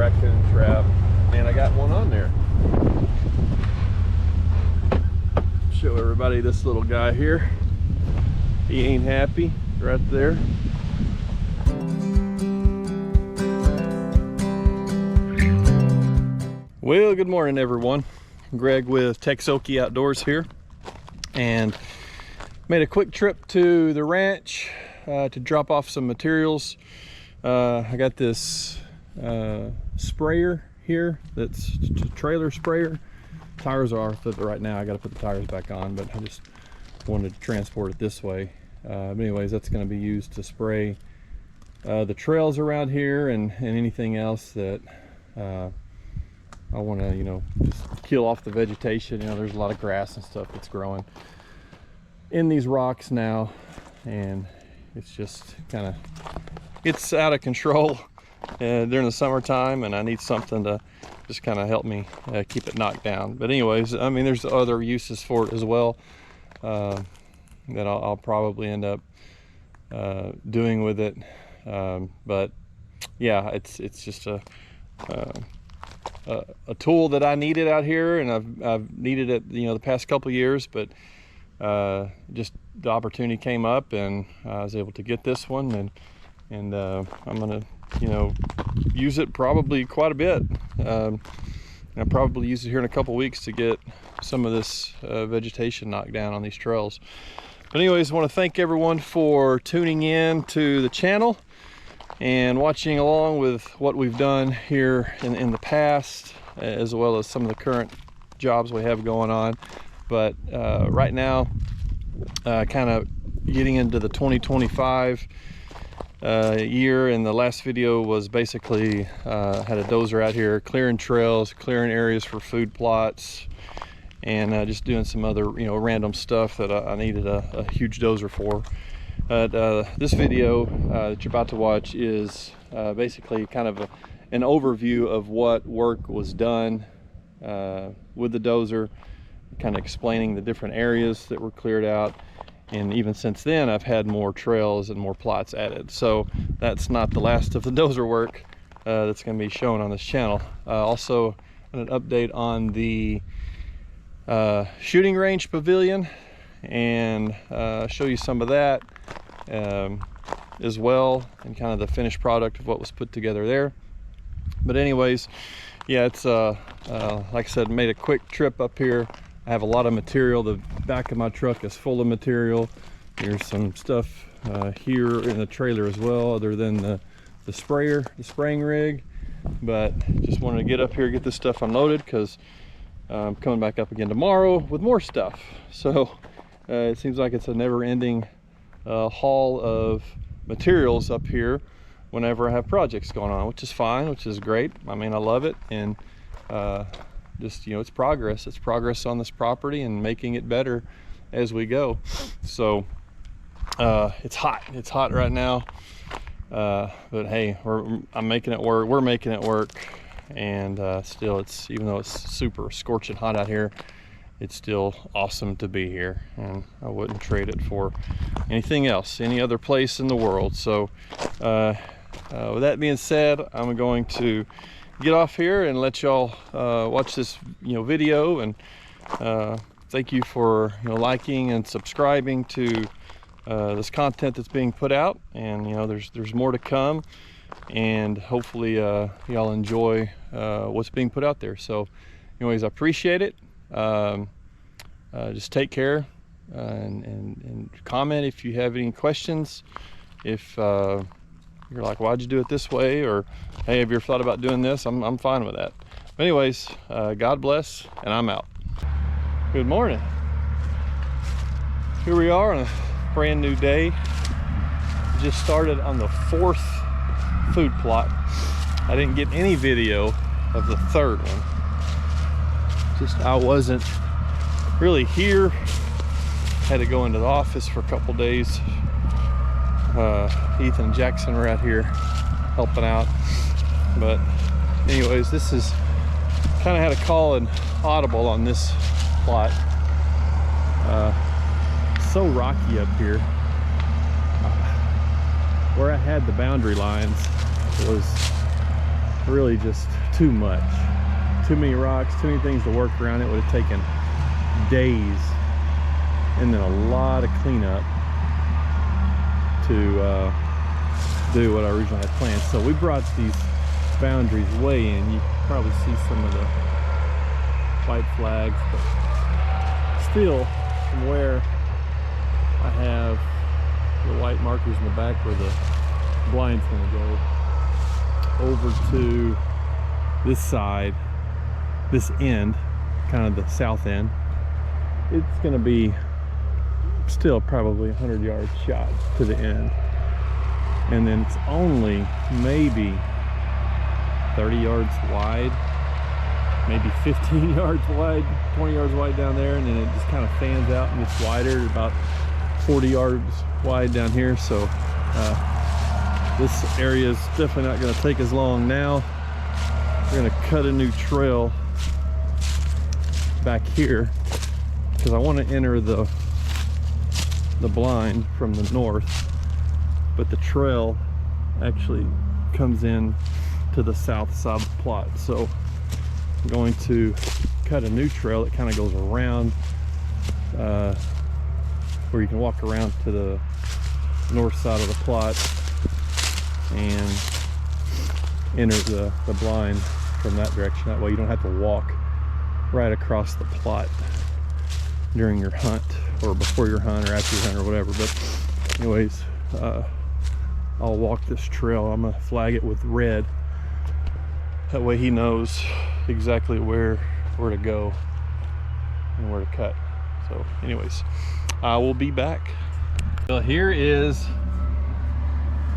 raccoon trap, and I got one on there. Show everybody this little guy here. He ain't happy right there. Well, good morning everyone. Greg with TexOkie Outdoors here, and made a quick trip to the ranch to drop off some materials. I got this sprayer here that's a trailer sprayer. Tires are off it right now. I got to put the tires back on, but I just wanted to transport it this way. But anyways, that's going to be used to spray the trails around here and anything else that I want to, you know, just kill off the vegetation. You know, there's a lot of grass and stuff that's growing in these rocks now, and it's just kind of, it's out of control during the summertime, and I need something to just kind of help me keep it knocked down. But anyways, I mean, there's other uses for it as well that I'll probably end up doing with it. But yeah, it's just a tool that I needed out here, and I've needed it, you know, the past couple of years, but just the opportunity came up, and I was able to get this one, and I'm gonna, you know, use it probably quite a bit. I'll probably use it here in a couple weeks to get some of this vegetation knocked down on these trails. But anyways, I want to thank everyone for tuning in to the channel and watching along with what we've done here in the past, as well as some of the current jobs we have going on. But right now, kind of getting into the 2025 year, and the last video was basically had a dozer out here clearing trails, clearing areas for food plots, and just doing some other, you know, random stuff that I needed a huge dozer for. This video that you're about to watch is basically kind of an overview of what work was done with the dozer, kind of explaining the different areas that were cleared out. And even since then, I've had more trails and more plots added. So that's not the last of the dozer work that's going to be shown on this channel. Also, an update on the shooting range pavilion, and show you some of that as well, and kind of the finished product of what was put together there. But anyways, yeah, it's like I said, made a quick trip up here. I have a lot of material. The back of my truck is full of material. There's some stuff here in the trailer as well, other than the spraying rig. But just wanted to get up here, get this stuff unloaded, because I'm coming back up again tomorrow with more stuff. So it seems like it's a never-ending haul of materials up here whenever I have projects going on, which is fine, which is great. I mean, I love it, and just, you know, it's progress on this property and making it better as we go. So it's hot right now, but hey, I'm making it work, we're making it work, and still, it's, even though it's super scorching hot out here, it's still awesome to be here, and I wouldn't trade it for anything else, any other place in the world. So with that being said, I'm going to get off here and let y'all watch this, you know, video, and thank you for, you know, liking and subscribing to this content that's being put out. And you know, there's more to come, and hopefully y'all enjoy what's being put out there. So anyways, I appreciate it. Just take care, and comment if you have any questions. If you're like, why'd you do it this way? Or, hey, have you ever thought about doing this? I'm fine with that. But anyways, God bless, and I'm out. Good morning. Here we are on a brand new day. Just started on the 4th food plot. I didn't get any video of the 3rd one. Just, I wasn't really here. Had to go into the office for a couple days. Ethan and Jackson were out here helping out. But anyways, this is kind of had to call an audible on this plot. It's so rocky up here. Where I had the boundary lines was really just too much. Too many rocks, too many things to work around. It would have taken days and then a lot of cleanup to do what I originally had planned. So we brought these boundaries way in. You can probably see some of the white flags, but still from where I have the white markers in the back where the blind's going to go over to this side, this end, kind of the south end, it's going to be still probably 100 yards shot to the end, and then it's only maybe 30 yards wide, maybe 15 yards wide, 20 yards wide down there, and then it just kind of fans out and gets wider, about 40 yards wide down here. So this area is definitely not going to take as long. Now we're going to cut a new trail back here because I want to enter the blind from the north, but the trail actually comes in to the south side of the plot. So I'm going to cut a new trail that kind of goes around where you can walk around to the north side of the plot and enter the blind from that direction. That way you don't have to walk right across the plot during your hunt, or before your hunt, or after your hunt, or whatever. But anyways, I'll walk this trail. I'm gonna flag it with red. That way he knows exactly where to go and where to cut. So anyways, I will be back. Well, here is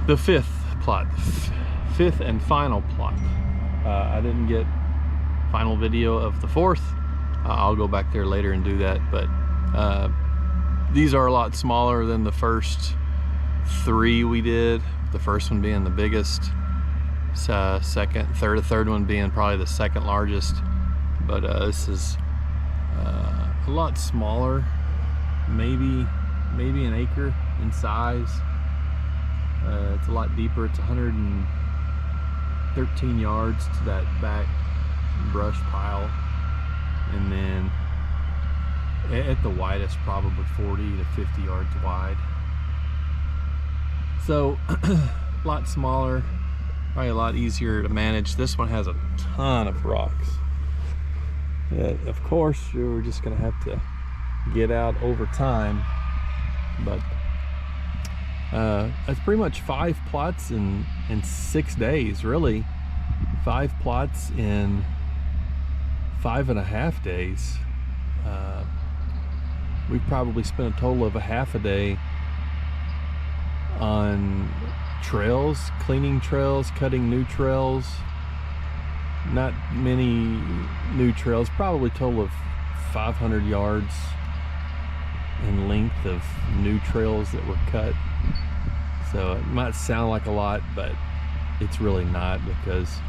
the fifth plot, fifth and final plot. I didn't get final video of the fourth. I'll go back there later and do that, but these are a lot smaller than the first three we did. The first one being the biggest, second, third, the third one being probably the second largest. But this is a lot smaller, maybe an acre in size. It's a lot deeper. It's 113 yards to that back brush pile, and then at the widest probably 40 to 50 yards wide. So a lot smaller, probably a lot easier to manage. This one has a ton of rocks that of course you're just gonna have to get out over time, but that's pretty much 5 plots in 6 days, really. 5 plots in 5.5 days. We've probably spent a total of a half a day on trails, cleaning trails, cutting new trails. Not many new trails, probably a total of 500 yards in length of new trails that were cut. So it might sound like a lot, but it's really not, because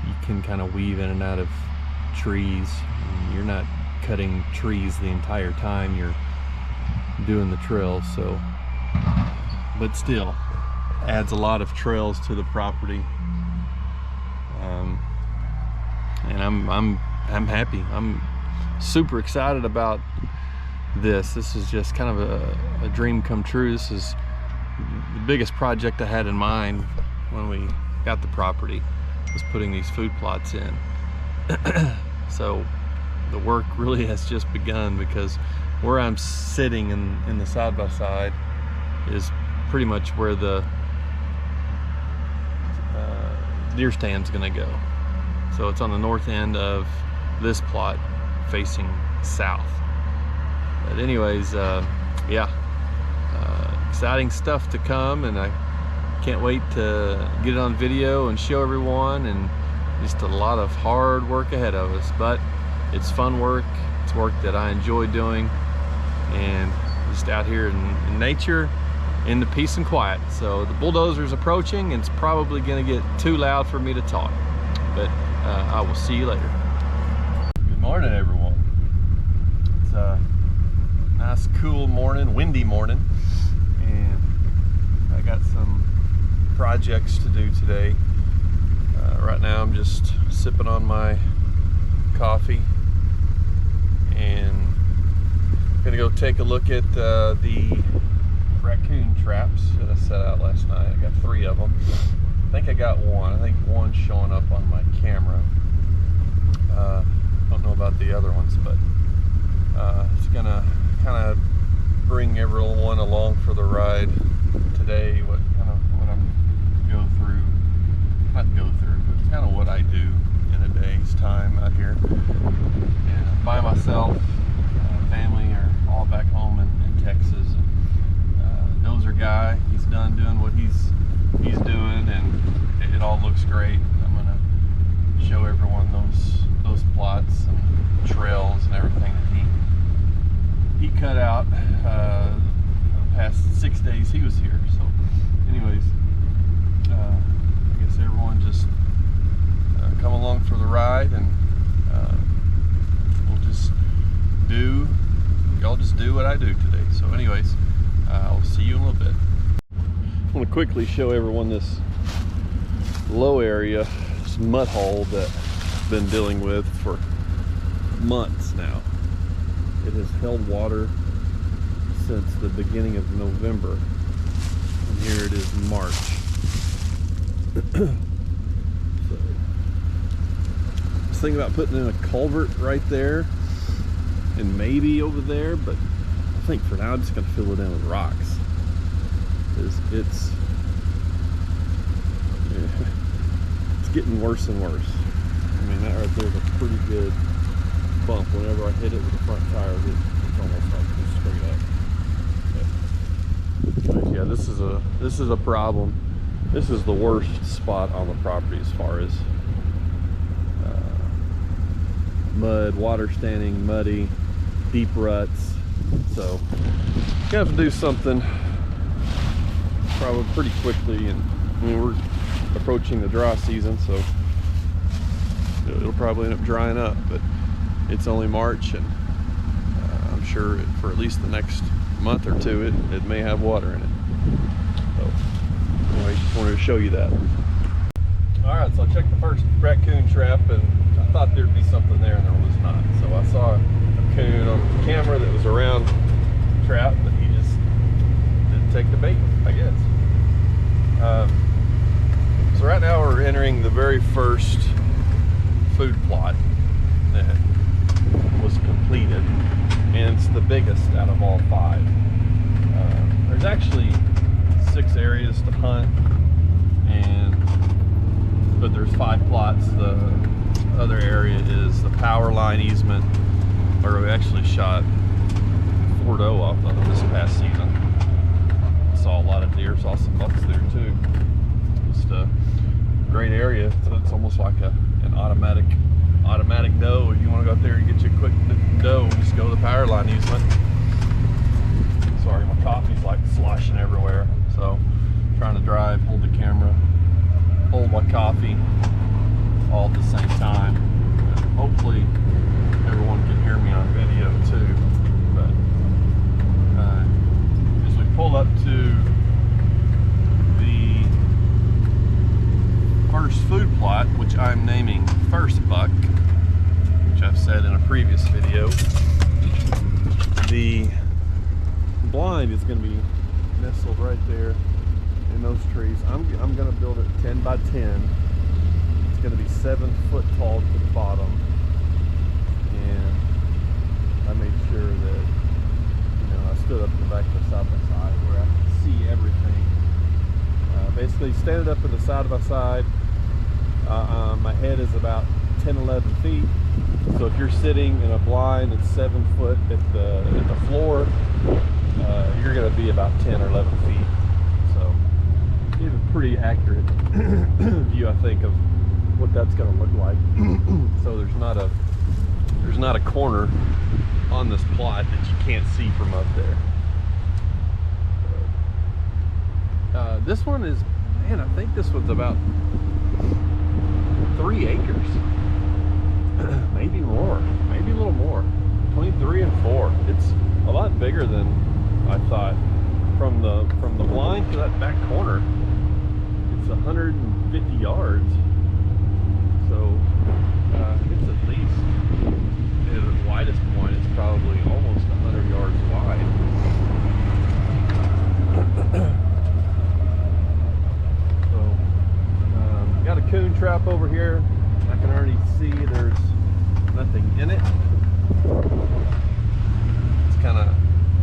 you can kind of weave in and out of trees. You're not cutting trees the entire time you're doing the trails, so, but still adds a lot of trails to the property. And I'm happy. I'm super excited about this. This is just kind of a dream come true. This is the biggest project I had in mind when we got the property, was putting these food plots in. So the work really has just begun, because where I'm sitting in the side-by-side is pretty much where the deer stand's gonna go. So it's on the north end of this plot facing south. But anyways, yeah, exciting stuff to come, and I can't wait to get it on video and show everyone, and just a lot of hard work ahead of us. But it's fun work. It's work that I enjoy doing, and just out here in nature, in the peace and quiet. So the bulldozer's approaching, and it's probably gonna get too loud for me to talk, but I will see you later. Good morning, everyone. It's a nice cool morning, windy morning, and I got some projects to do today. Right now just sipping on my coffee and gonna go take a look at the raccoon traps that I set out last night. I got 3 of them. I think I got one. I think one's showing up on my camera. Don't know about the other ones, but it's gonna kind of bring everyone along for the ride today. What I'm not go through, but it's kind of what I do in a day's time out here. And by myself, family are all back home in Texas. And, Dozer guy, he's done doing what he's doing, and it all looks great. I'm gonna show everyone those plots and trails and everything that he cut out the past 6 days he was here. So anyways, I guess everyone just come along for the ride, and y'all just do what I do today. So anyways, I'll see you in a little bit. I want to quickly show everyone this low area, this mud hole that I've been dealing with for months now. It has held water since the beginning of November, and here it is March. So, I was thinking about putting in a culvert right there and maybe over there, but I think for now I'm just gonna fill it in with rocks. It's getting worse and worse. I mean, that right there is a pretty good bump. Whenever I hit it with the front tire, it's almost like just straight up. But yeah, this is a problem. This is the worst spot on the property as far as mud, water standing muddy, deep ruts. So you have to do something probably pretty quickly, and I mean, we're approaching the dry season, so it'll probably end up drying up, but it's only March, and I'm sure for at least the next month or two it may have water in it. So anyway, just wanted to show you that. Alright, so I checked the first raccoon trap, and I thought there'd be something there, and there was not. So I saw a coon on the camera that was around the trap, but he just didn't take the bait, I guess. So right now we're entering the very first food plot that was completed, and it's the biggest out of all 5. There's actually 6 areas to hunt, but there's 5 plots. The other area is the power line easement, where we actually shot 4 doe off of them this past season. Saw a lot of deer, saw some bucks there too. Just a great area. So it's almost like an automatic doe. If you want to go out there and get you a quick doe, just go to the power line easement. Sorry, my coffee's like sloshing everywhere. So trying to drive, hold the camera, hold my coffee all at the same time. Hopefully everyone can hear me on video too. But as we pull up to the first food plot, which I'm naming First Buck, which I've said in a previous video, the blind is going to be nestled right there in those trees. I'm going to build it 10 by 10. It's going to be 7 foot tall to the bottom, and I made sure that, I stood up in the back of the side by side where I could see everything. Basically standing up in the side by side, my head is about 10-11 feet. So if you're sitting in a blind that's 7 foot at the floor, you're going to be about 10 or 11 feet. So you have a pretty accurate view, I think, of what that's going to look like. So there's not a corner on this plot that you can't see from up there. This one is, man, I think this one's about 3 acres. Maybe more, maybe a little more, between 3 and 4. It's a lot bigger than I thought. From the blind to that back corner, it's 150 yards. So trap over here. I can already see there's nothing in it. It's kind of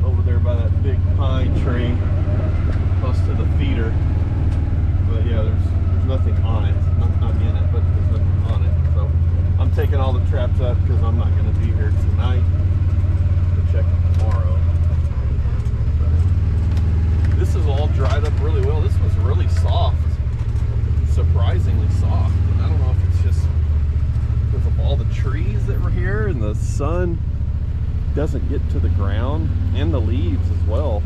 over there by that big pine tree, close to the feeder. But yeah, there's nothing on it. Not in it, but there's nothing on it. So I'm taking all the traps up because I'm not going to be here tonight. We'll check it tomorrow. But this is all dried up really well. This was really soft, surprisingly soft. And I don't know if it's just because of all the trees that were here and the sun doesn't get to the ground, and the leaves as well.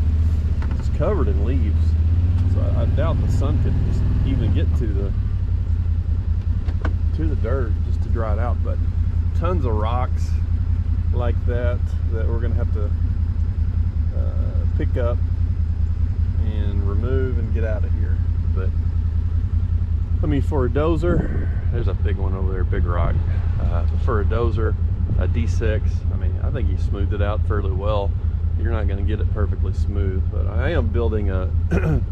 It's covered in leaves. So I doubt the sun could just even get to the dirt just to dry it out. But tons of rocks like that we're gonna have to pick up and remove and get out of here. But I mean, for a dozer, there's a big one over there, big rock. For a dozer, a D6, I mean, I think he smoothed it out fairly well. You're not going to get it perfectly smooth, but I am building a kind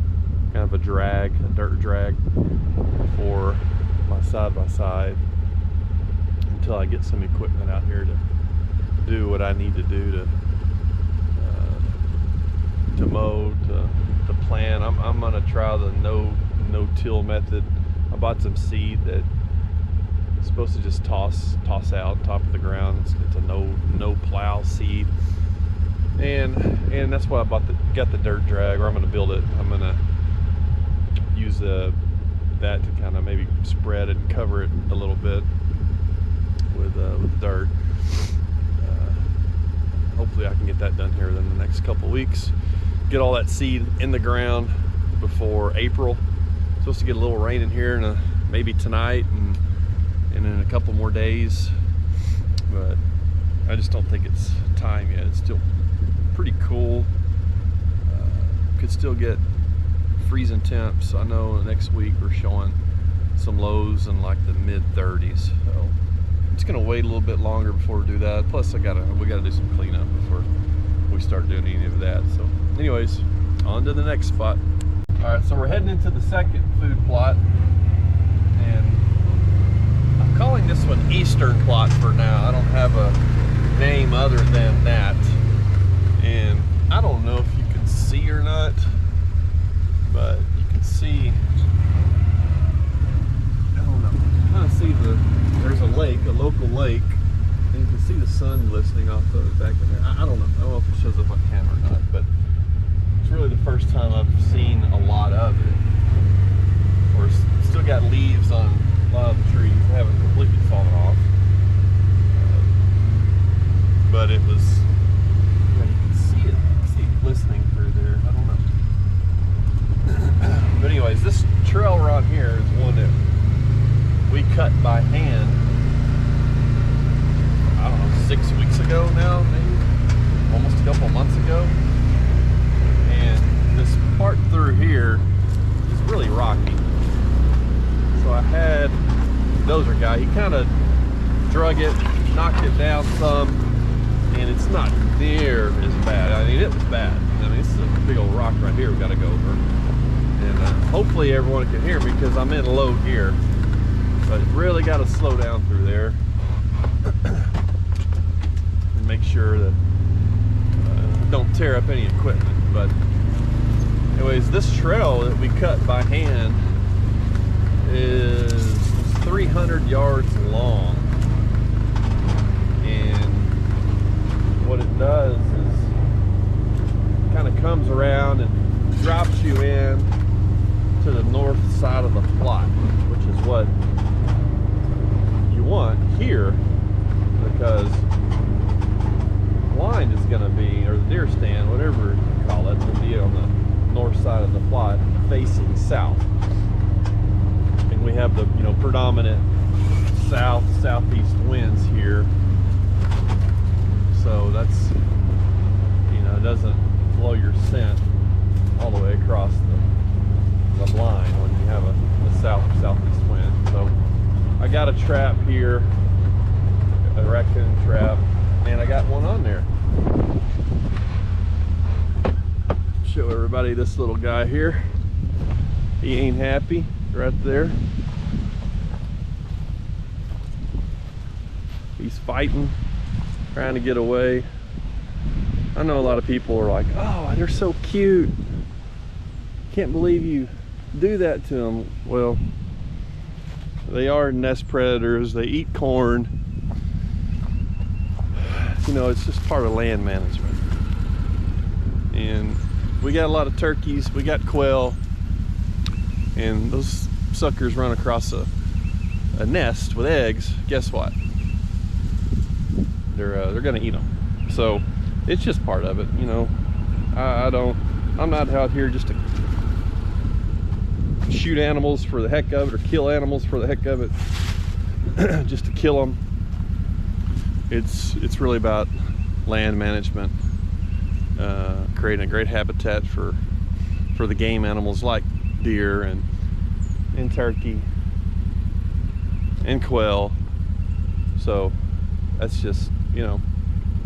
of a drag, a dirt drag for my side-by-side until I get some equipment out here to do what I need to do to mow, to plant. I'm going to try the no-till method. I bought some seed that it's supposed to just toss out top of the ground. It's a no plow seed, and that's why I got the dirt drag, or I'm going to build it. I'm going to use that to kind of maybe spread it and cover it a little bit with dirt. Hopefully I can get that done here within the next couple weeks. Get all that seed in the ground before April. Supposed to get a little rain in here and maybe tonight and in a couple more days, but I just don't think it's time yet. It's still pretty cool. Could still get freezing temps. I know next week we're showing some lows in like the mid-30s, so it's gonna wait a little bit longer before we do that. Plus we gotta do some cleanup before we start doing any of that. So anyways, on to the next spot. All right, so we're heading into the second food plot, and I'm calling this one Eastern plot for now. I don't have a name other than that, and I don't know if you can see or not, but you can see, I don't know, you kind of see there's a lake, a local lake, and you can see the sun glistening off of it back in there. I don't know if it shows up on camera or not, but it's really the first time I've seen a lot of it. Or still got leaves on a lot of the trees. They haven't completely fallen off. But it was, you can see it glistening through there. I don't know. But anyways, this trail right here is one that we cut by hand, I don't know, 6 weeks ago now, maybe almost a couple months ago. And this part through here is really rocky. So I had the Dozer guy, he kind of drug it, knocked it down some, and it's not near as bad. I mean, it was bad. I mean, this is a big old rock right here we got to go over. And hopefully everyone can hear me because I'm in low gear. But really got to slow down through there and make sure that don't tear up any equipment. But anyways, this trail that we cut by hand is 300 yards long, and what it does is kind of comes around and drops you in to the north side of the plot, which is what you want here, because line is going to be, or the deer stand, whatever you call it, will be on the north side of the plot facing south. And we have the predominant southeast winds here, so that's it doesn't blow your scent all the way across the line when you have a southeast wind. So I got a trap here, a raccoon trap, and I got one on there. Show everybody this little guy here. He ain't happy right there. He's fighting, trying to get away. I know a lot of people are like, oh, they're so cute. Can't believe you do that to them. Well, they are nest predators. They eat corn. You know, it's just part of land management. And we got a lot of turkeys, we got quail, and those suckers run across a nest with eggs. Guess what? They're gonna eat them. So it's just part of it, you know. I'm not out here just to shoot animals for the heck of it, or kill animals for the heck of it, just to kill them. It's really about land management, creating a great habitat for the game animals like deer and turkey and quail. So that's just, you know,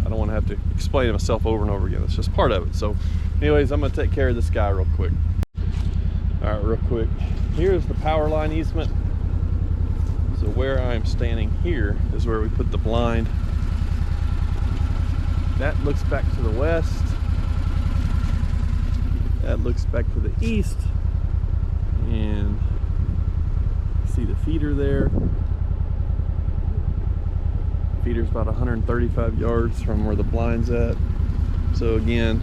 I don't want to have to explain it myself over and over again. It's just part of it. So anyways, I'm going to take care of this guy real quick. All right, real quick. Here's the power line easement. So where I'm standing here is where we put the blind. That looks back to the west. That looks back to the east. And see the feeder there. Feeder's about 135 yards from where the blind's at. So again,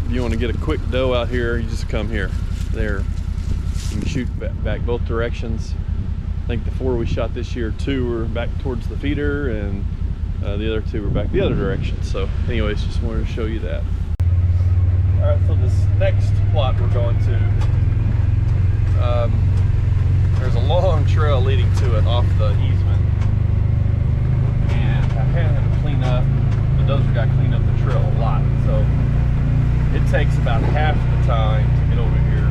if you want to get a quick doe out here, you just come here. There, you can shoot back both directions. I think the 4 we shot this year, 2 were back towards the feeder, and the other 2 were back the other direction. So anyways, just wanted to show you that. All right, so this next plot we're going to, there's a long trail leading to it off the easement, and I had to clean up, the Dozer guy cleaned up the trail a lot, so it takes about half the time to get over here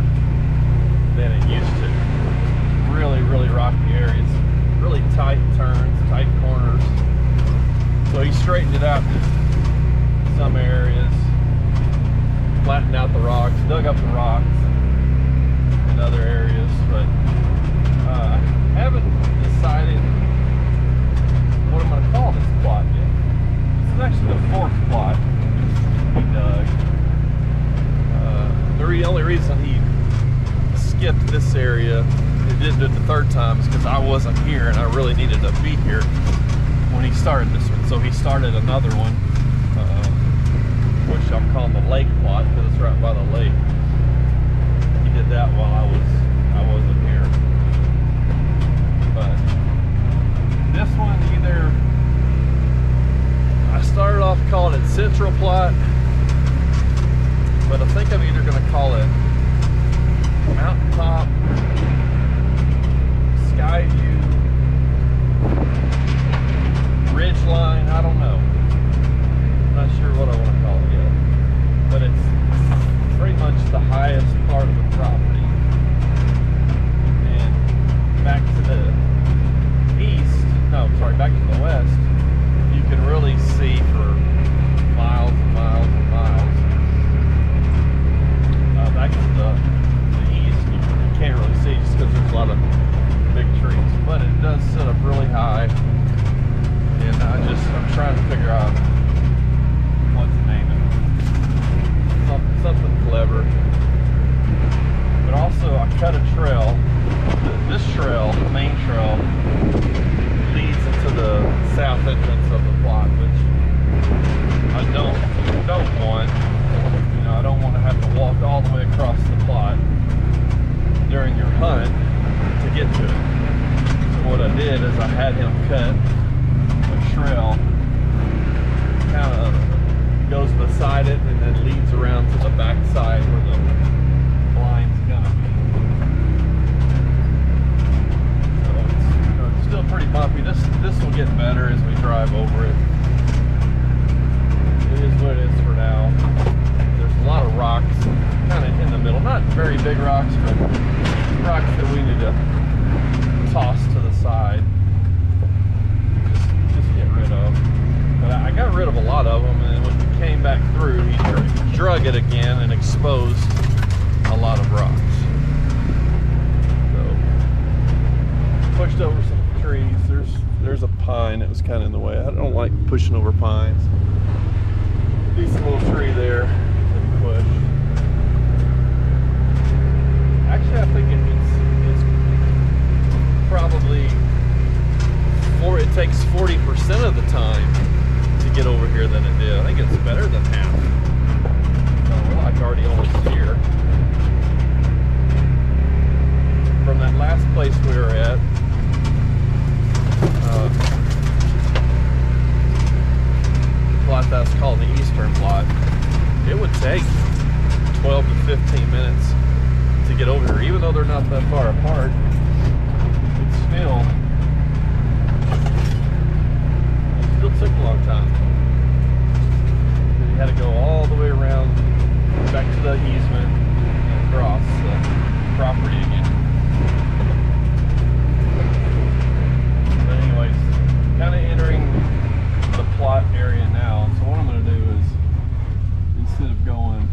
than it used to. Really, really rocky areas, really tight turns, tight corners. So he straightened it out in some areas, flattened out the rocks, dug up the rocks in other areas, but I haven't decided what I'm going to call this plot yet. This is actually the 4th plot he dug. The only reason he skipped this area, he didn't do it the 3rd time, is because I wasn't here and I really needed to be here when he started this one. So he started another one, which I'm calling the lake plot because it's right by the lake. He did that while I wasn't here. But this one, either I started off calling it Central Plot, but I think I'm either going to call it Mountaintop, Skyview, Ridgeline, I don't know. I'm not sure what I want to call it yet. But it's pretty much the highest part of the property. And back to the east, no, sorry, back to the west, you can really see for miles and miles and miles. Back to the east, you can't really see just because there's a lot of big trees. But it does sit up really high. And I'm trying to figure out what to name it. Something clever. But also, I cut a trail. This trail, the main trail, leads into the south entrance of the plot, which I don't want. You know, I don't want to have to walk all the way across the plot during your hunt to get to it. So what I did is I had him cut a trail, kind of goes beside it and then leads around to the back side where the blind's gonna be. So it's still pretty bumpy. This will get better as we drive over it. It is what it is for now. There's a lot of rocks kind of in the middle. Not very big rocks, but rocks that we need to toss to the side. Just get rid of. But I got rid of a lot of them, and when we came back through, he drug it again and exposed a lot of rocks. So pushed over for some trees. There's a pine that was kind of in the way. I don't like pushing over pines. Decent little tree there that you push. Actually, I think it's probably it takes 40% of the time to get over here than it did. I think it's better than half. So we're like already almost here. From that last place we were at, plot that's called the Eastern plot, it would take 12 to 15 minutes to get over here. Even though they're not that far apart, it still took a long time. You had to go all the way around back to the easement and across the property again. But anyways, kind of entering the plot area now. So what I'm going to do is, instead of going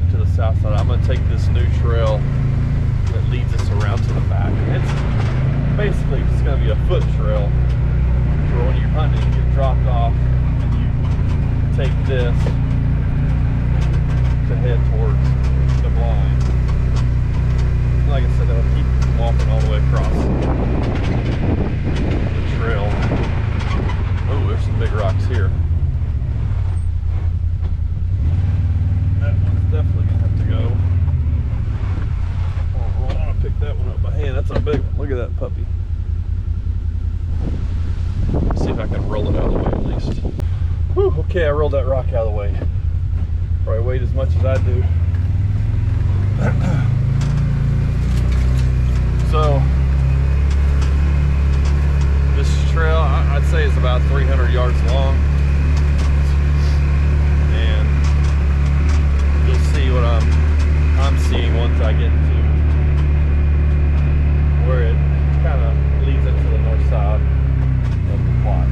into the south side, I'm going to take this new trail that leads us around to the back. And it's basically just going to be a foot trail where when you're hunting, you get dropped off and you take this to head towards the blind. Like I said, I'll keep walking all the way across the trail. Oh, there's some big rocks here. That one's definitely gonna have to go. Oh, I want to pick that one up by hand. That's a big one. Look at that puppy. Let's see if I can roll it out of the way at least. Whew, okay, I rolled that rock out of the way. Probably weighed as much as I do. So, this trail, I'd say is about 300 yards long. And you'll see what I'm seeing once I get to where it kind of leads into the north side of the plot.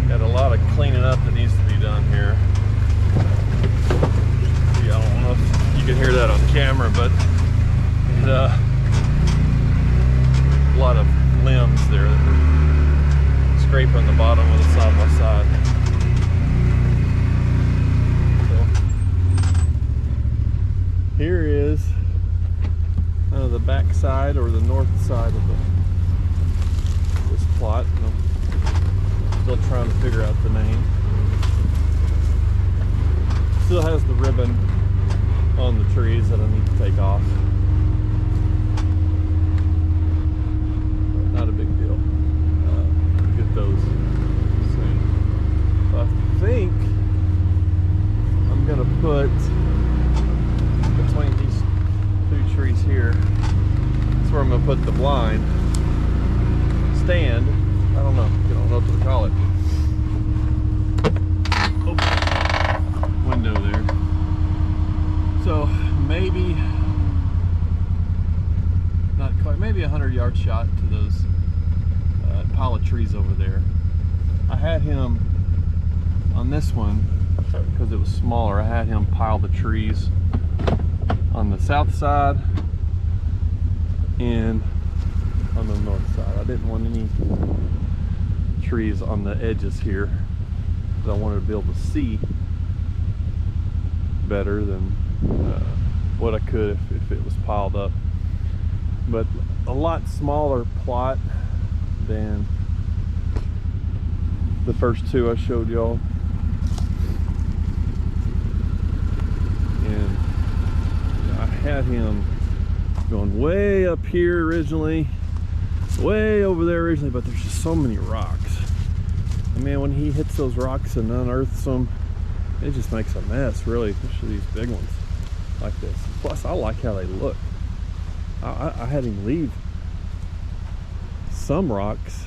Got a lot of cleaning up that needs to be done here. Yeah, I don't know if you can hear that on camera, but a lot of limbs there that are scraping the bottom of the side by side. So here is the back side or the north side of this plot. I'm still trying to figure out the name. Still has the ribbon on the trees that I need to take off. Not a big deal. Get those soon. So I think I'm gonna put between these two trees here. That's where I'm gonna put the blind stand. I don't know what to call it. Oh, window there. So maybe not quite, maybe 100-yard shot to those pile of trees over there. I had him on this one because it was smaller. I had him pile the trees on the south side and on the north side. I didn't want any trees on the edges here because I wanted to be able to see better than what I could if it was piled up. But a lot smaller plot than the first two I showed y'all. And I had him going way up here originally, way over there originally, but there's just so many rocks. And man, when he hits those rocks and unearths them, it just makes a mess, really, especially these big ones like this. Plus, I like how they look. I had him leave some rocks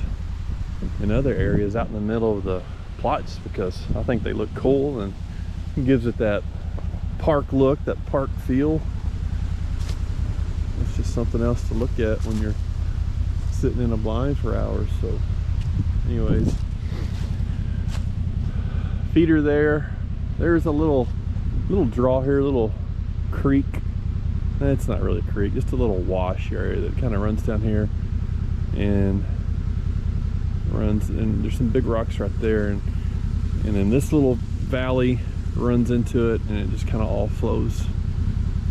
in other areas out in the middle of the plot just because I think they look cool and it gives it that park look, that park feel. It's just something else to look at when you're sitting in a blind for hours. So anyways, feeder there. There's a little draw here, little creek. It's not really a creek, just a little wash area that kind of runs down here. and runs, and there's some big rocks right there, and then this little valley runs into it, and it just kind of all flows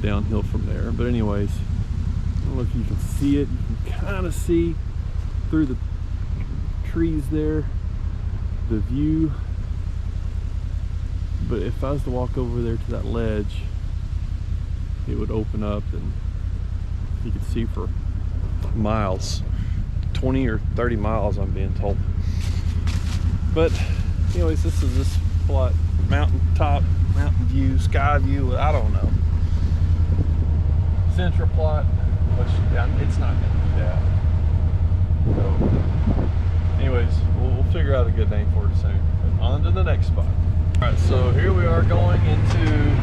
downhill from there. But anyways, I don't know if you can see it. You can kind of see through the trees there the view, but if I was to walk over there to that ledge, it would open up and you could see for miles, 20 or 30 miles I'm being told. But anyways, this is this plot, mountain top, mountain view, sky view, I don't know. Central plot, which it's not gonna be that. So anyways, we'll figure out a good name for it soon. But on to the next spot. All right, so here we are going into,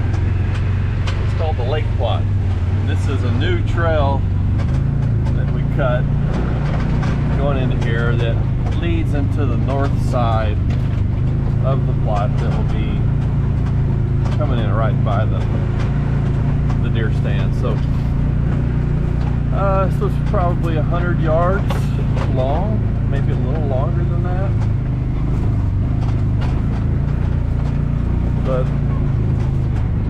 it's called the lake plot. And this is a new trail that we cut going into here that leads into the north side of the plot that will be coming in right by the deer stand. So this was probably 100 yards long, maybe a little longer than that, but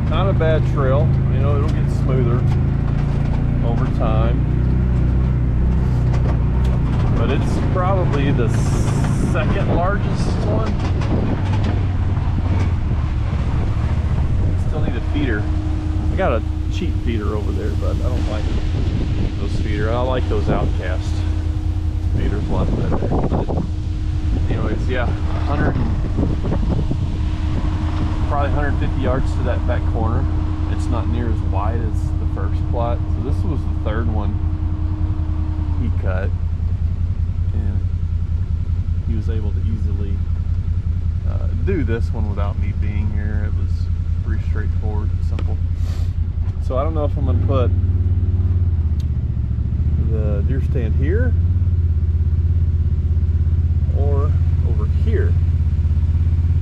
not a bad trail. You know, it'll get smoother over time, but it's probably the second largest one. Still need a feeder. I got a cheap feeder over there, but I don't like those feeder. I like those Outcast feeders a lot better. But anyways, yeah, probably 150 yards to that back corner. It's not near as wide as the first plot. So this was the third one he cut, and he was able to easily do this one without me being here. It was pretty straightforward and simple. So I don't know if I'm going to put the deer stand here or over here.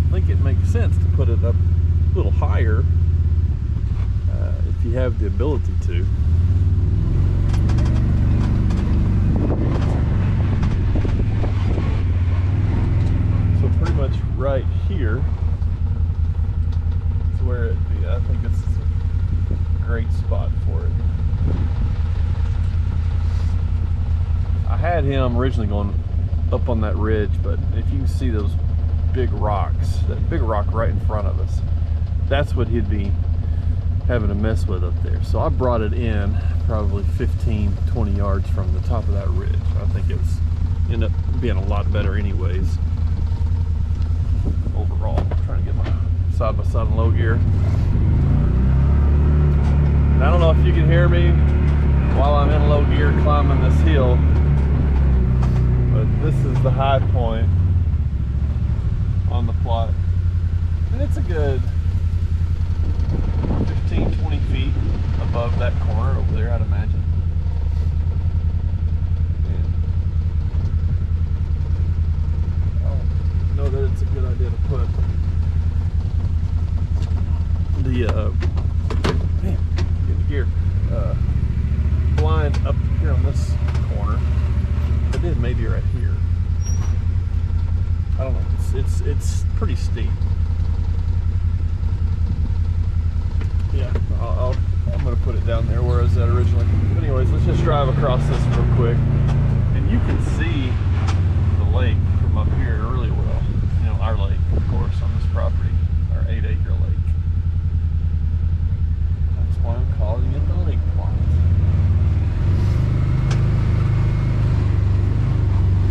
I think it makes sense to put it up a little higher if you have the ability to. So pretty much right here is where it'd be. I think it's a great spot for it. I had him originally going up on that ridge, but if you can see those big rocks, that big rock right in front of us, that's what he'd be having to mess with up there. So I brought it in probably 15-20 yards from the top of that ridge. I think it's ended up being a lot better anyways overall. I'm trying to get my side by side in low gear. And I don't know if you can hear me while I'm in low gear climbing this hill, but this is the high point on the plot, and it's a good 15-20 feet above that corner over there, I'd imagine. And I don't know that it's a good idea to put the gear blind up here on this corner. I did maybe right here. I don't know. It's pretty steep. Yeah, I'm gonna put it down there where I was at originally. But anyways, let's just drive across this real quick, and you can see the lake from up here really well. You know, our lake, of course, on this property, our 8-acre lake. That's why I'm calling it the lake plot.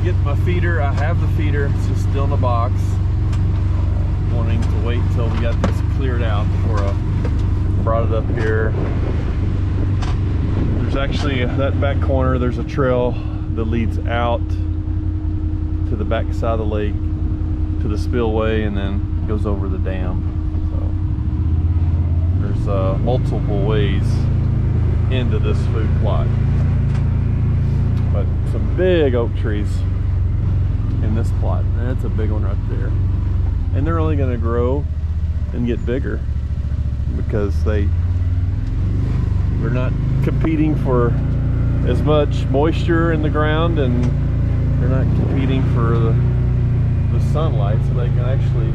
Get my feeder. I have the feeder. It's just still in the box. Wanting to wait until we got this cleared out before I brought it up here. There's actually that back corner. There's a trail that leads out to the back side of the lake to the spillway, and then goes over the dam. So there's multiple ways into this food plot. But some big oak trees in this plot. That's a big one right there. And they're only going to grow and get bigger because we're not competing for as much moisture in the ground and they're not competing for the sunlight, so they can actually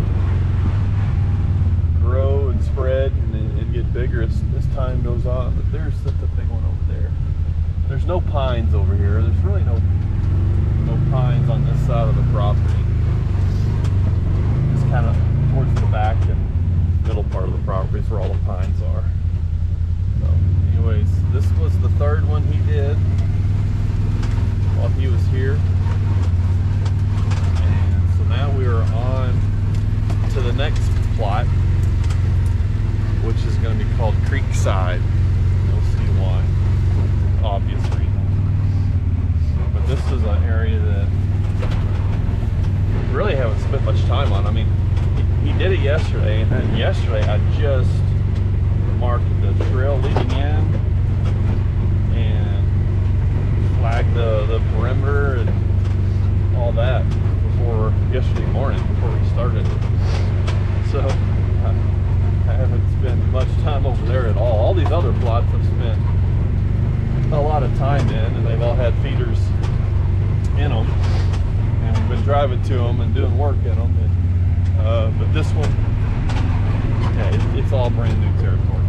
grow and spread and get bigger as time goes on. But that's a big one over there. There's no pines over here. There's really no pines on this side of the property. It's kind of towards the back and middle part of the property is where all the pines are. So anyways, this was the third one he did while he was here. And so now we are on to the next plot, which is going to be called Creekside. You'll see why, obvious reasons. But this is an area that we really haven't spent much time on. I mean, he did it yesterday, and then yesterday I just marked the trail leading in and flagged the perimeter and all that before yesterday morning, before we started. So I haven't spent much time over there at all. All these other plots I've spent a lot of time in, and they've all had feeders in them, and we've been driving to them and doing work in them. And, but this one, yeah, it's all brand new territory.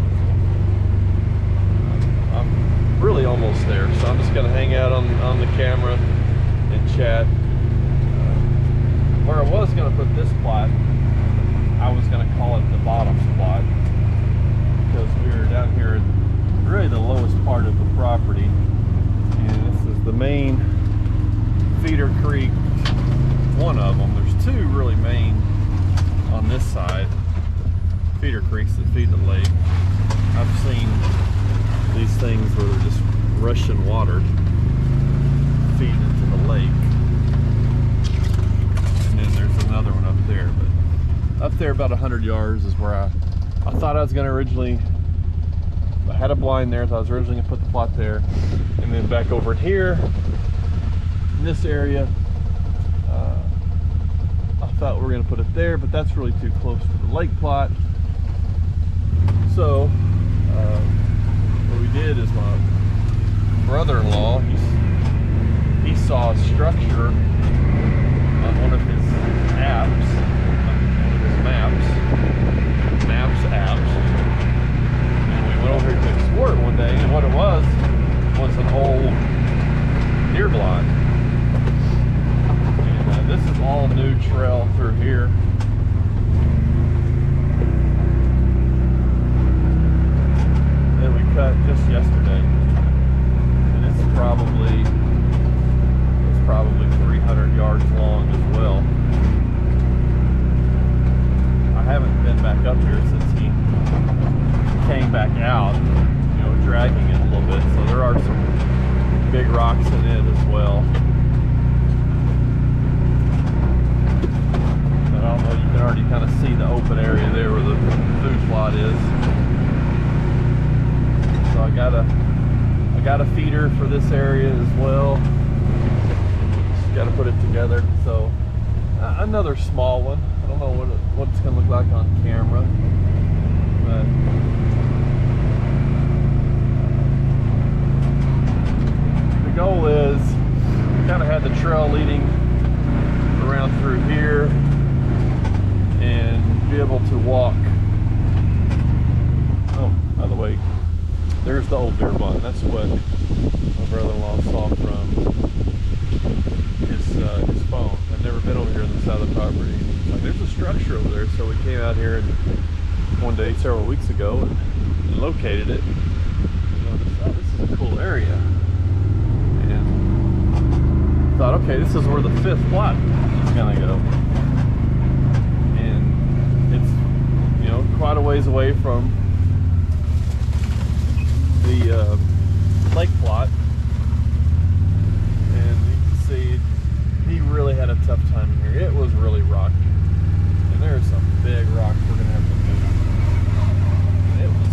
I'm really almost there, so I'm just going to hang out on the camera and chat. Where I was going to put this plot, I was going to call it the bottom spot, because we were down here at really the lowest part of the property, and this is the main feeder creek, one of them. There's two really main on this side, feeder creeks that feed the lake. I've seen these things where they're just rushing water feeding into the lake, and then there's another one up there. But up there about 100 yards is where I thought I was going to originally, I had a blind there, so I was originally going to put the plot there. And then back over here in this area, I thought we were going to put it there, but that's really too close to the lake plot. So what we did is my brother-in-law, he saw a structure on one of his apps, maps apps, and we went over here to explore it one day, and what it was an old deer blind. And this is all new trail through here. That we cut just yesterday, and it's probably 300 yards long as well. I haven't been back up here since he came back out, you know, dragging it a little bit. So there are some big rocks in it as well. But I don't know, you can already kind of see the open area there where the food plot is. So I got a feeder for this area as well. Just got to put it together. So another small one. I don't know what it's going to look like on camera, but the goal is kind of have the trail leading around through here and be able to walk. Oh, by the way, there's the old deer blind. That's what my brother-in-law saw from his phone. I've never been over here on the side of the property. Like, there's a structure over there, so we came out here and one day several weeks ago and located it. And noticed, oh, this is a cool area, and thought, okay, this is where the fifth plot is going to go, and it's, you know, quite a ways away from the lake plot, and you can see he really had a tough time here. It was really rocky, and there's some big rocks we're gonna have to move. And it was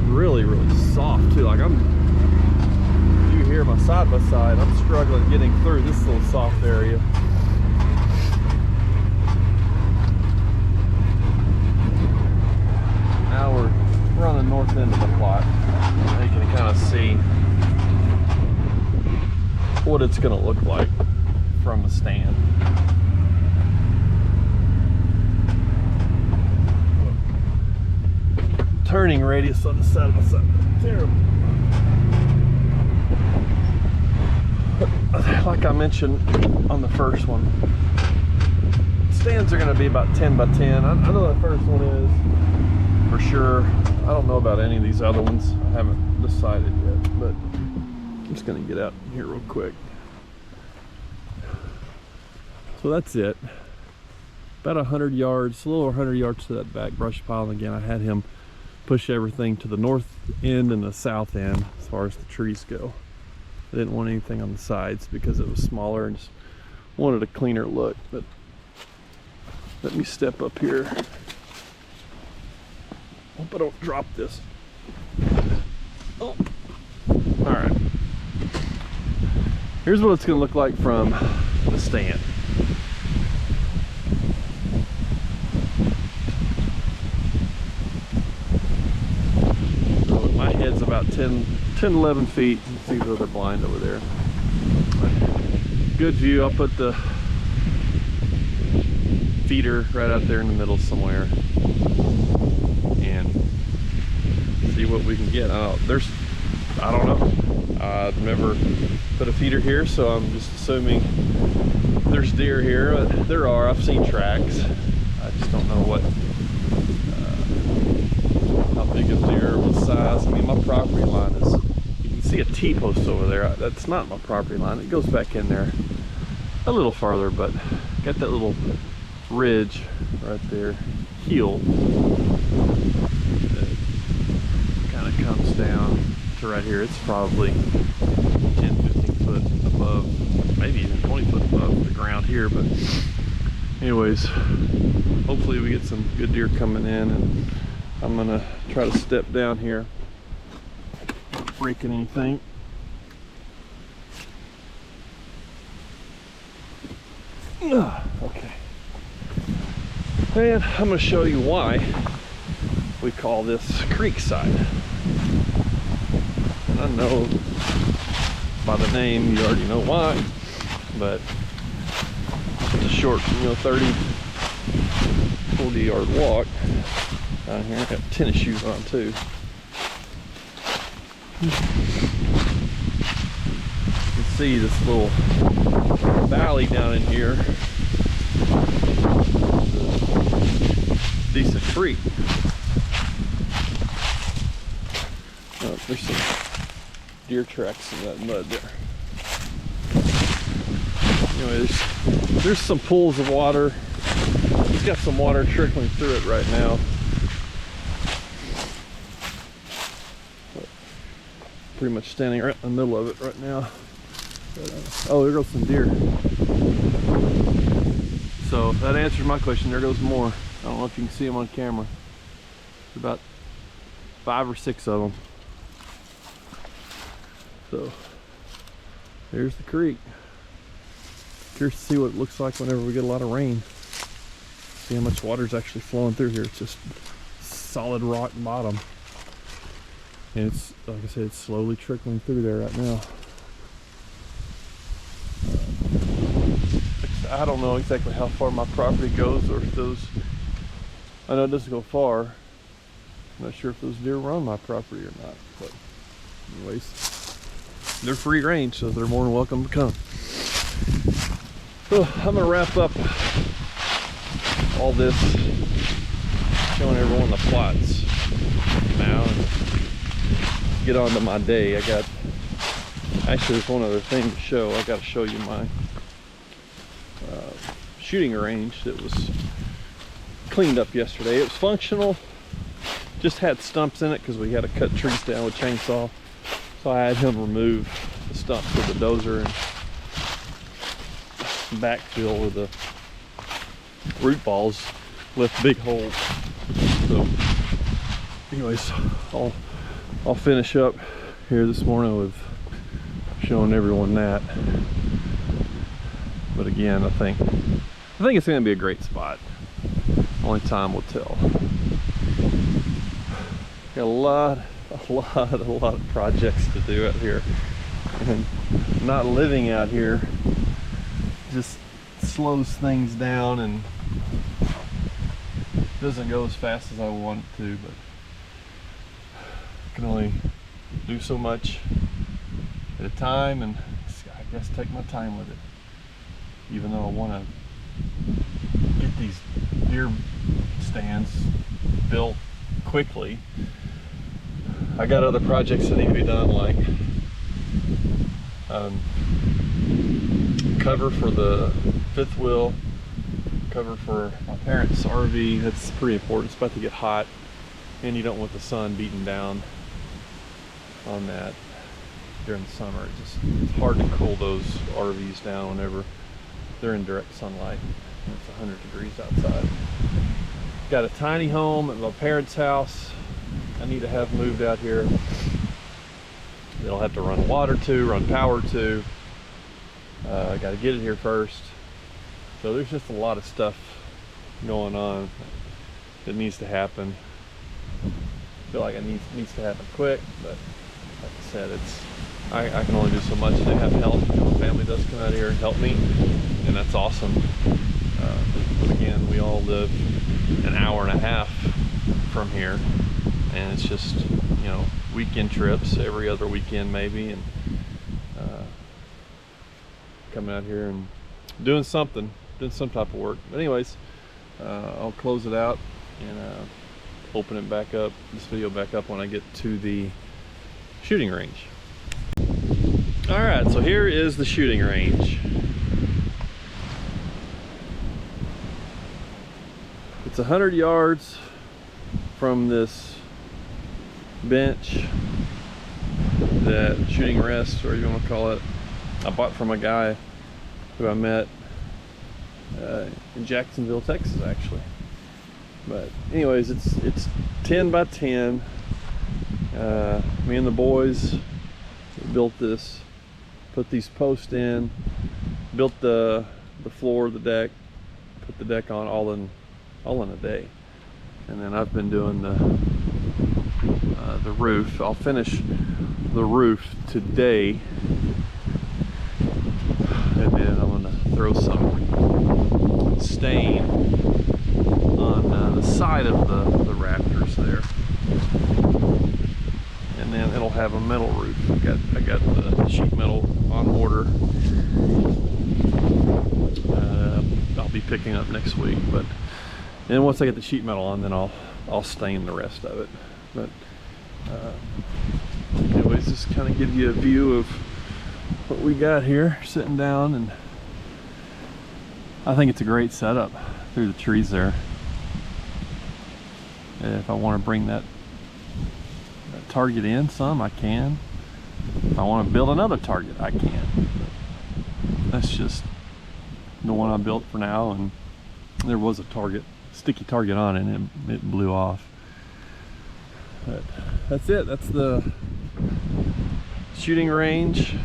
really, really soft too. Like you hear my side by side, I'm struggling getting through this little soft area. Now we're on the north end of the plot. You can kind of see what it's going to look like the stand. Turning radius on the side of my side. Terrible. Like I mentioned on the first one, stands are going to be about 10 by 10. I know the first one is for sure. I don't know about any of these other ones. I haven't decided yet, but I'm just going to get out here real quick. So that's it. About 100 yards, a little over 100 yards to that back brush pile. And again, I had him push everything to the north end and the south end as far as the trees go. I didn't want anything on the sides because it was smaller and just wanted a cleaner look. But let me step up here. Hope I don't drop this. Oh. All right. Here's what it's going to look like from the stand. So my head's about 10, 11 feet. You can see the other blind over there. Good view. I'll put the feeder right out there in the middle somewhere and see what we can get. I don't know. I've never put a feeder here, so I'm just assuming there's deer here. But there are. I've seen tracks. I just don't know what, how big a deer, what size. I mean, my property line is, you can see a T-post over there. That's not my property line. It goes back in there a little farther, but got that little ridge right there, heel, that kind of comes down to right here. It's probably 10-15 foot above, maybe even 20 foot above the ground here. But anyways, hopefully we get some good deer coming in, and I'm gonna try to step down here, not breaking anything. Okay. And I'm going to show you why we call this Creekside. And I know by the name you already know why, but it's a short, 30, 40 yard walk down here. I got tennis shoes on too. You can see this little valley down in here. Decent creek. Oh, there's some deer tracks in that mud there. Anyway, there's some pools of water. It's got some water trickling through it right now. Pretty much standing right in the middle of it right now. But, oh, there goes some deer. So that answers my question. There goes more. I don't know if you can see them on camera. There's about 5 or 6 of them. So there's the creek. Curious to see what it looks like whenever we get a lot of rain. See how much water is actually flowing through here. It's just solid rock bottom. And it's, like I said, it's slowly trickling through there right now. I don't know exactly how far my property goes, or if those, I know it doesn't go far. I'm not sure if those deer run my property or not, but anyways, they're free range, so they're more than welcome to come. So I'm gonna wrap up all this, showing everyone the plots now, and get on to my day. I got, actually there's one other thing to show. I got to show you my shooting range that was cleaned up yesterday. It was functional, just had stumps in it because we had to cut trees down with chainsaw. So I had him remove the stumps with the dozer and backfill with the root balls, left big holes. So anyways, I'll finish up here this morning with showing everyone that. But again, I think it's going to be a great spot. Only time will tell. Got a lot of projects to do out here. And not living out here just slows things down and doesn't go as fast as I want it to, but I can only do so much at a time, and I guess take my time with it. Even though I want to get these deer stands built quickly, I got other projects that need to be done, like cover for the fifth wheel, cover for my parents' RV. That's pretty important. It's about to get hot, and you don't want the sun beating down on that during the summer. It's hard to cool those RVs down whenever they're in direct sunlight and it's 100 degrees outside. Got a tiny home at my parents' house I need to have moved out here. They'll have to run water to, run power to. I got to get it here first. So there's just a lot of stuff going on that needs to happen. I feel like it needs to happen quick, but like I said, I can only do so much. They have help. My family does come out here and help me, and that's awesome. But again, we all live an hour and a half from here, and it's just, you know, weekend trips every other weekend maybe, and coming out here and doing some type of work. But anyways, I'll close it out and open it back up, this video back up, when I get to the shooting range. All right, so here is the shooting range. It's 100 yards from this bench, that shooting rest, or you want to call it, I bought from a guy who I met in Jacksonville, Texas, actually. But anyways, it's 10 by 10. Me and the boys built this, put these posts in, built the floor, the deck, put the deck on all in a day. And then I've been doing the roof. I'll finish the roof today, and then I'm gonna throw some stain on the side of the rafters there, and then it'll have a metal roof. I got the sheet metal on order. I'll be picking up next week, but then once I get the sheet metal on, then I'll stain the rest of it. But anyways, just kind of give you a view of what we got here, sitting down, and I think it's a great setup through the trees there. And if I want to bring that target in some, I can. If I want to build another target, I can. That's just the one I built for now, and there was a sticky target on it, and it blew off. But that's it. That's the shooting range.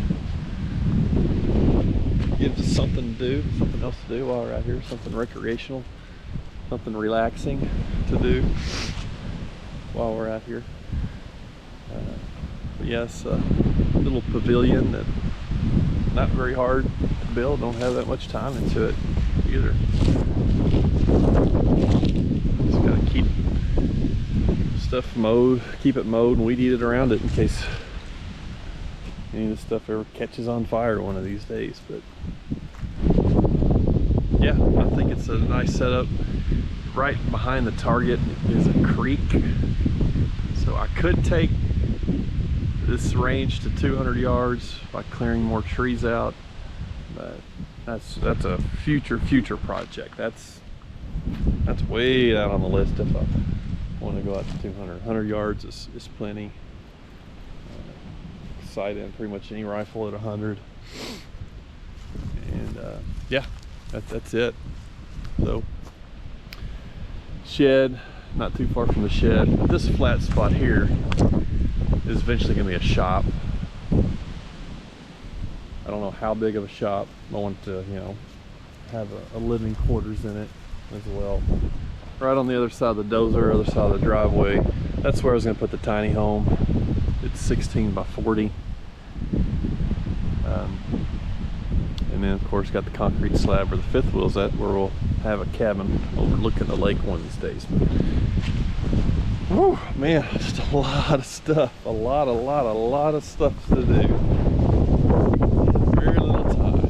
Gives us something to do, something else to do while we're out here, something recreational, something relaxing to do while we're out here. But yes, a little pavilion that not very hard to build. Don't have that much time into it either. Just gotta keep stuff mowed, keep it mowed and weed eat it around it in case any of this stuff ever catches on fire one of these days. But yeah, I think it's a nice setup. Right behind the target is a creek, so I could take this range to 200 yards by clearing more trees out, but that's a future project. That's way down on the list if I want to go out to 200. 100 yards is plenty. Sight in pretty much any rifle at 100, and yeah, that's it. So shed, not too far from the shed, but this flat spot here is eventually going to be a shop. I don't know how big of a shop. I want to, you know, have a living quarters in it as well. Right on the other side of the Dozer, other side of the driveway, that's where I was going to put the tiny home. It's 16 by 40. And then of course got the concrete slab where the fifth wheel's at, where we'll have a cabin overlooking the lake one of these days. Whew, man, just a lot of stuff, a lot of stuff to do. Very little time,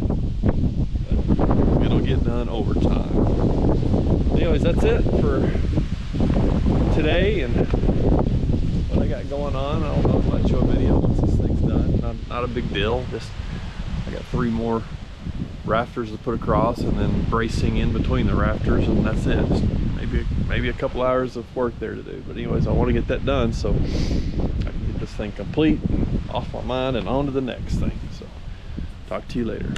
but it'll get done over time. Anyways, that's it for today and what I got going on. I don't know if I might show a video once this thing's done. Not a big deal. Just I got 3 more rafters to put across, and then bracing in between the rafters, and that's it. Just maybe a couple hours of work there to do. But anyways, I want to get that done so I can get this thing complete and off my mind and on to the next thing. So talk to you later.